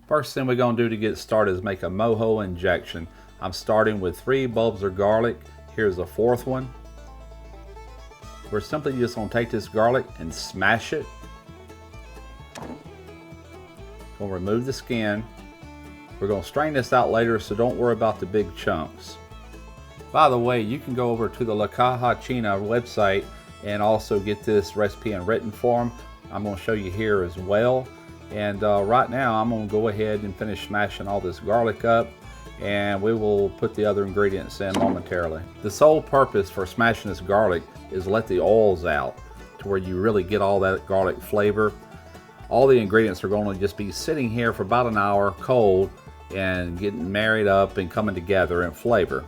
First thing we're going to do to get started is make a mojo injection. I'm starting with 3 bulbs of garlic. Here's the 4th one. We're simply just going to take this garlic and smash it. Going to remove the skin. We're going to strain this out later, so don't worry about the big chunks. By the way, you can go over to the Caja China website and also get this recipe in written form. I'm going to show you here as well. And right now I'm going to go ahead and finish smashing all this garlic up, and we will put the other ingredients in momentarily. The sole purpose for smashing this garlic is let the oils out to where you really get all that garlic flavor. All the ingredients are going to just be sitting here for about an hour cold and getting married up and coming together in flavor.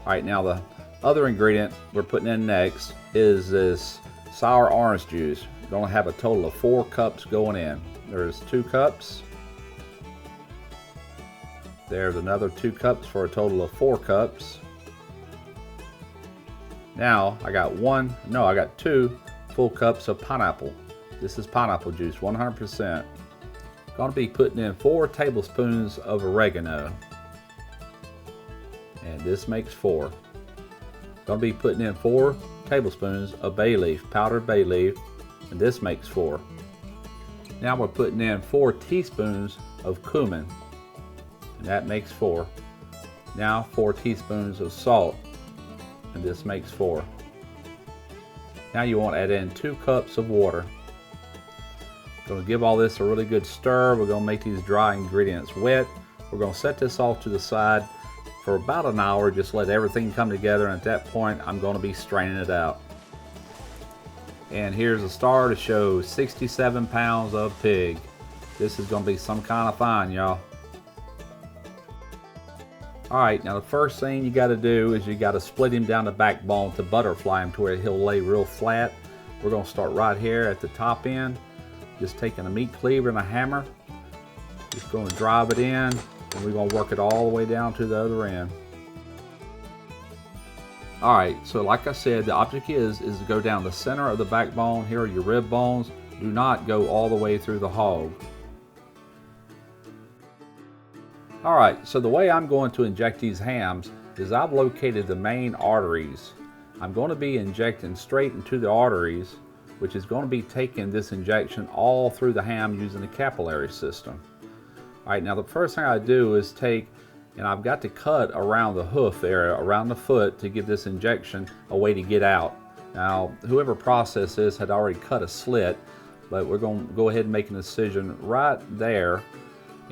Alright, now the other ingredient we're putting in next is this sour orange juice. We're going to have a total of 4 cups going in. There's 2 cups. There's another 2 cups for a total of 4 cups. Now I got 2 full cups of pineapple. This is pineapple juice, 100%. Going to be putting in 4 tablespoons of oregano. And this makes 4. Going to be putting in 4 tablespoons of bay leaf, powdered bay leaf, and this makes 4. Now we're putting in 4 teaspoons of cumin, and that makes 4. Now 4 teaspoons of salt, and this makes 4. Now you want to add in 2 cups of water. Going to give all this a really good stir. We're going to make these dry ingredients wet. We're going to set this off to the side for about an hour. Just let everything come together, and at that point I'm going to be straining it out. And here's a star to show 67 pounds of pig. This is going to be some kind of fine, y'all. Alright, now the first thing you got to do is you got to split him down the backbone to butterfly him to where he'll lay real flat. We're going to start right here at the top end. Just taking a meat cleaver and a hammer. Just going to drive it in, and we're going to work it all the way down to the other end. Alright, so like I said, the object is to go down the center of the backbone. Here are your rib bones. Do not go all the way through the hog. Alright, so the way I'm going to inject these hams is I've located the main arteries. I'm going to be injecting straight into the arteries, which is going to be taking this injection all through the ham using the capillary system. Alright, now the first thing I do is and I've got to cut around the hoof area, around the foot, to give this injection a way to get out. Now, whoever processed this had already cut a slit, but we're going to go ahead and make an incision right there.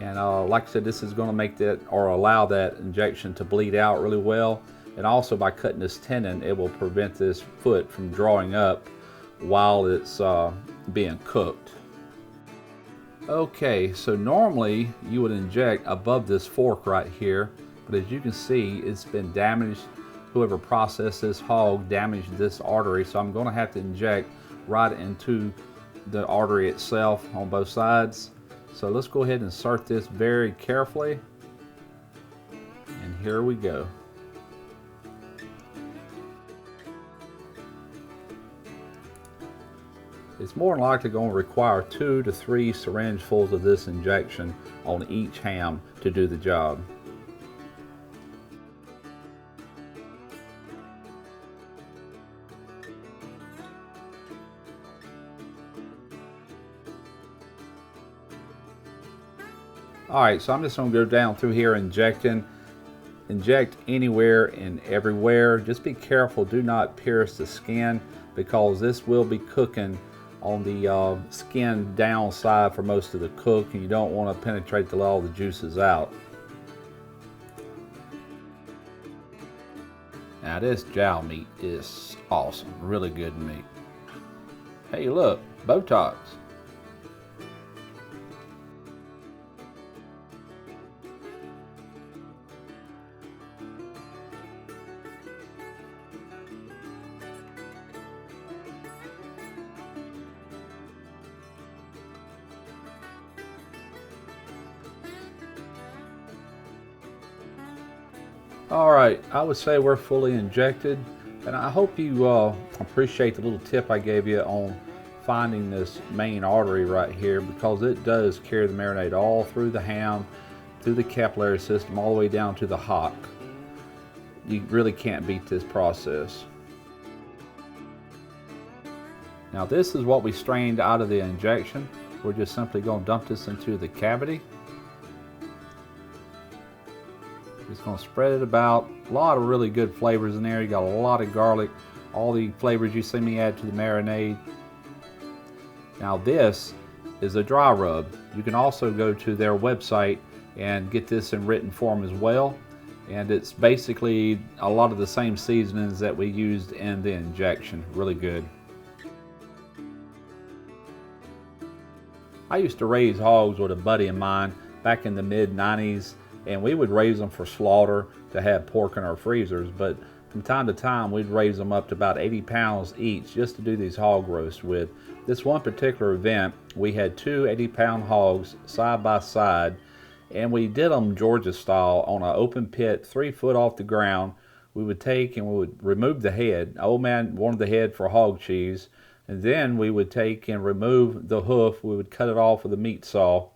And like I said, this is going to make that, or allow that injection to bleed out really well. And also by cutting this tendon, it will prevent this foot from drawing up while it's being cooked. Okay, so normally you would inject above this fork right here, but as you can see, it's been damaged. Whoever processed this hog damaged this artery, so I'm going to have to inject right into the artery itself on both sides. So let's go ahead and insert this very carefully, and here we go. It's more than likely going to require 2 to 3 syringefuls of this injection on each ham to do the job. Alright, so I'm just going to go down through here injecting. Inject anywhere and everywhere. Just be careful, do not pierce the skin, because this will be cooking on the skin downside for most of the cook, and you don't want to penetrate to let all the juices out. Now this jowl meat is awesome, really good meat. Hey look, Botox. Alright, I would say we're fully injected, and I hope you appreciate the little tip I gave you on finding this main artery right here, because it does carry the marinade all through the ham, through the capillary system, all the way down to the hock. You really can't beat this process. Now this is what we strained out of the injection. We're just simply going to dump this into the cavity. Just going to spread it about. A lot of really good flavors in there. You got a lot of garlic, all the flavors you see me add to the marinade. Now this is a dry rub. You can also go to their website and get this in written form as well. And it's basically a lot of the same seasonings that we used in the injection. Really good. I used to raise hogs with a buddy of mine back in the mid-90s, and we would raise them for slaughter to have pork in our freezers, but from time to time we'd raise them up to about 80 pounds each just to do these hog roasts with. This one particular event, we had two 80-pound hogs side by side, and we did them Georgia style on an open pit 3 foot off the ground. We would take and we would remove the head. Old man wanted the head for hog cheese. And then we would take and remove the hoof. We would cut it off with a meat saw.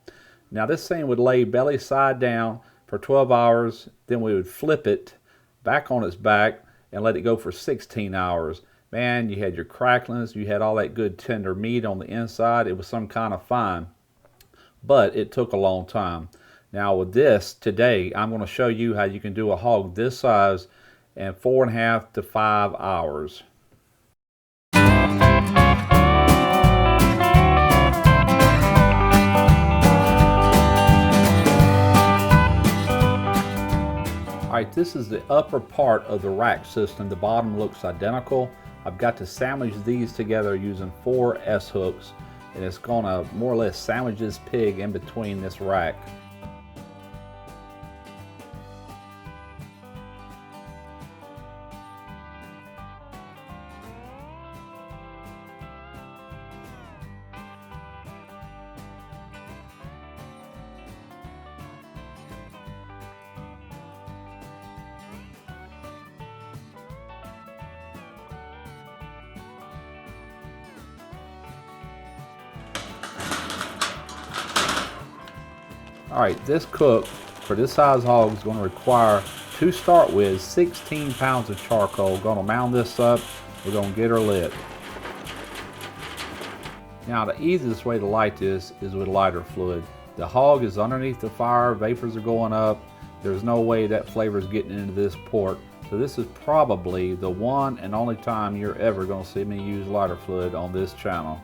Now this thing would lay belly side down for 12 hours. Then we would flip it back on its back and let it go for 16 hours. Man, you had your cracklings. You had all that good tender meat on the inside. It was some kind of fine. But it took a long time. Now with this, today, I'm going to show you how you can do a hog this size in 4.5 to 5 hours. Alright, this is the upper part of the rack system. The bottom looks identical. I've got to sandwich these together using 4 S-hooks, and it's going to more or less sandwich this pig in between this rack. Alright, this cook for this size hog is going to require, to start with, 16 pounds of charcoal. Going to mound this up. We're going to get her lit. Now the easiest way to light this is with lighter fluid. The hog is underneath the fire, vapors are going up. There's no way that flavor is getting into this pork. So this is probably the one and only time you're ever going to see me use lighter fluid on this channel.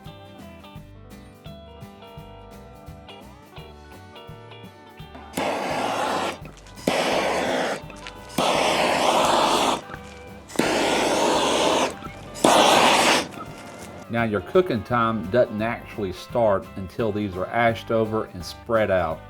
Now your cooking time doesn't actually start until these are ashed over and spread out.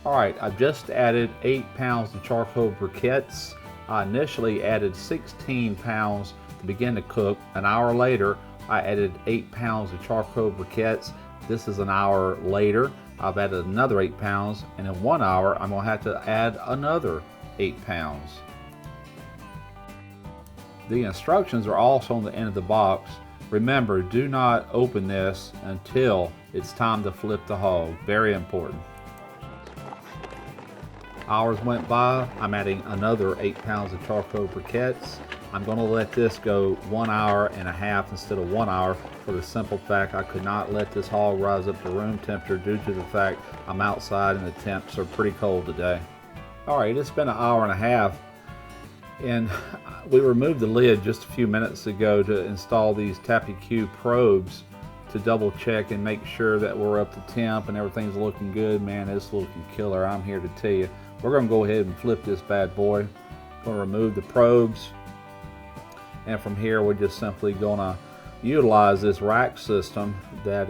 Alright, I've just added 8 pounds of charcoal briquettes. I initially added 16 pounds to begin to cook. An hour later, I added 8 pounds of charcoal briquettes. This is an hour later. I've added another 8 pounds, and in 1 hour, I'm going to have to add another 8 pounds. The instructions are also on the end of the box. Remember, do not open this until it's time to flip the hog. Very important. Hours went by. I'm adding another 8 pounds of charcoal briquettes. I'm going to let this go 1.5 hours instead of 1 hour, for the simple fact I could not let this hog rise up to room temperature due to the fact I'm outside and the temps are pretty cold today. Alright, it's been 1.5 hours. And we removed the lid just a few minutes ago to install these Tacky probes to double check and make sure that we're up to temp and everything's looking good. Man, it's looking killer. I'm here to tell you. We're going to go ahead and flip this bad boy. Going to remove the probes. And from here, we're just simply going to utilize this rack system that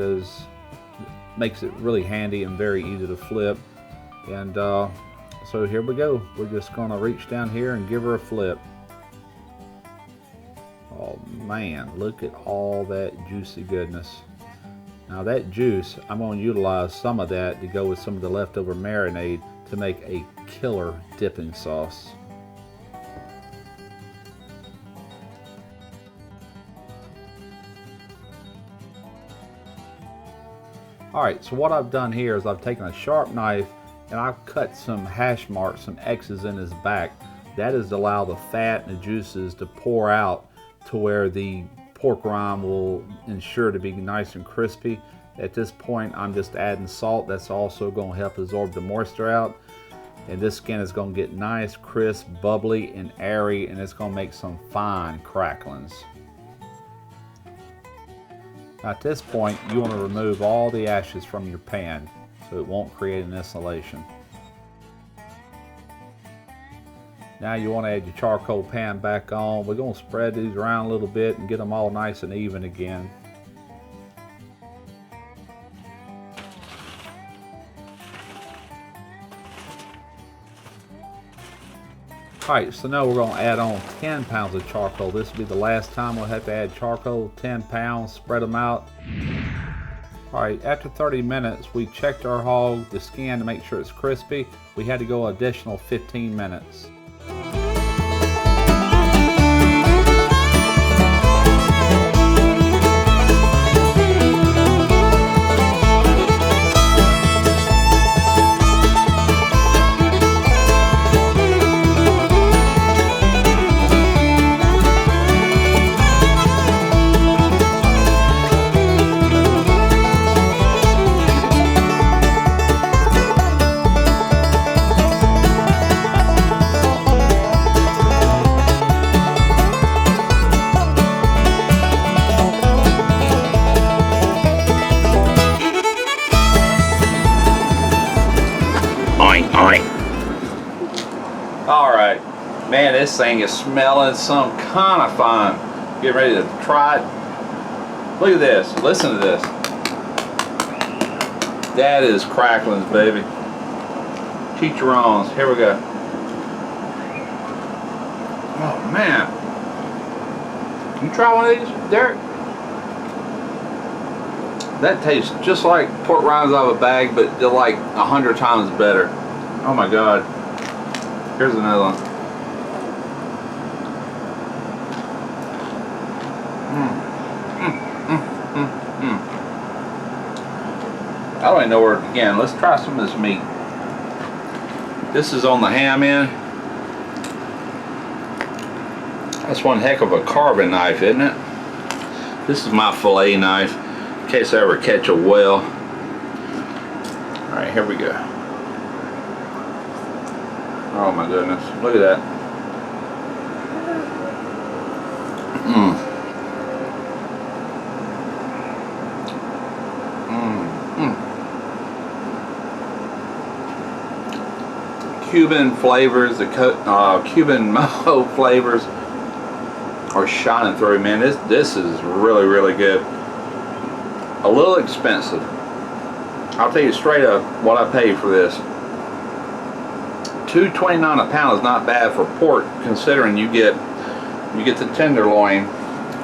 makes it really handy and very easy to flip. And so here we go. We're just going to reach down here and give her a flip. Oh man, look at all that juicy goodness. Now that juice, I'm going to utilize some of that to go with some of the leftover marinade to make a killer dipping sauce. Alright, so what I've done here is I've taken a sharp knife and I've cut some hash marks, some X's in his back. That is to allow the fat and the juices to pour out to where the pork rind will ensure to be nice and crispy. At this point, I'm just adding salt. That's also going to help absorb the moisture out. And this skin is going to get nice, crisp, bubbly, and airy, and it's going to make some fine cracklings. Now at this point, you want to remove all the ashes from your pan so it won't create an insulation. Now you want to add your charcoal pan back on. We're going to spread these around a little bit and get them all nice and even again. Alright, so now we're going to add on 10 pounds of charcoal. This will be the last time we'll have to add charcoal. 10 pounds, spread them out. Alright, after 30 minutes, we checked our hog, the skin, to make sure it's crispy. We had to go an additional 15 minutes. Alright, man, this thing is smelling some kind of fine. Get ready to try it. Look at this, listen to this. That is cracklings, baby. Chicharrones, here we go. Oh man. You try one of these, Derek? That tastes just like pork rinds out of a bag, but they're like 100 times better. Oh my god. Here's another one. I don't even know where to begin. Let's try some of this meat. This is on the ham end. That's one heck of a carving knife, isn't it? This is my fillet knife, in case I ever catch a whale. Alright, here we go. Oh my goodness, look at that. Cuban flavors, the Cuban mojo flavors are shining through, man. This is really, really good. A little expensive. I'll tell you straight up what I paid for this. $2.29 a pound is not bad for pork, considering you get the tenderloin.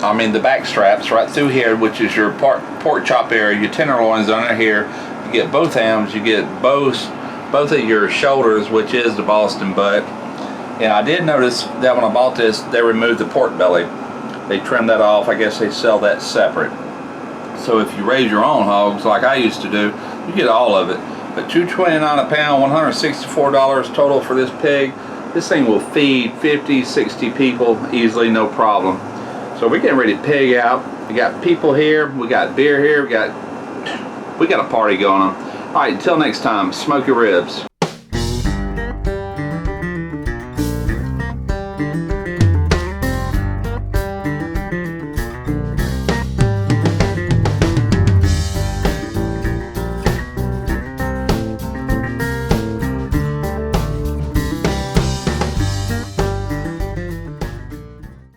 I mean the back straps right through here, which is your pork chop area. Your tenderloins under here. You get both hams. You get both of your shoulders, which is the Boston butt. And I did notice that when I bought this, they removed the pork belly. They trimmed that off. I guess they sell that separate. So if you raise your own hogs, like I used to do, you get all of it. But $2.29 a pound, $164 total for this pig. This thing will feed 50, 60 people easily, no problem. So we're getting ready to pig out. We got people here, we got beer here, we got a party going on. Alright, until next time, Smoky Ribs.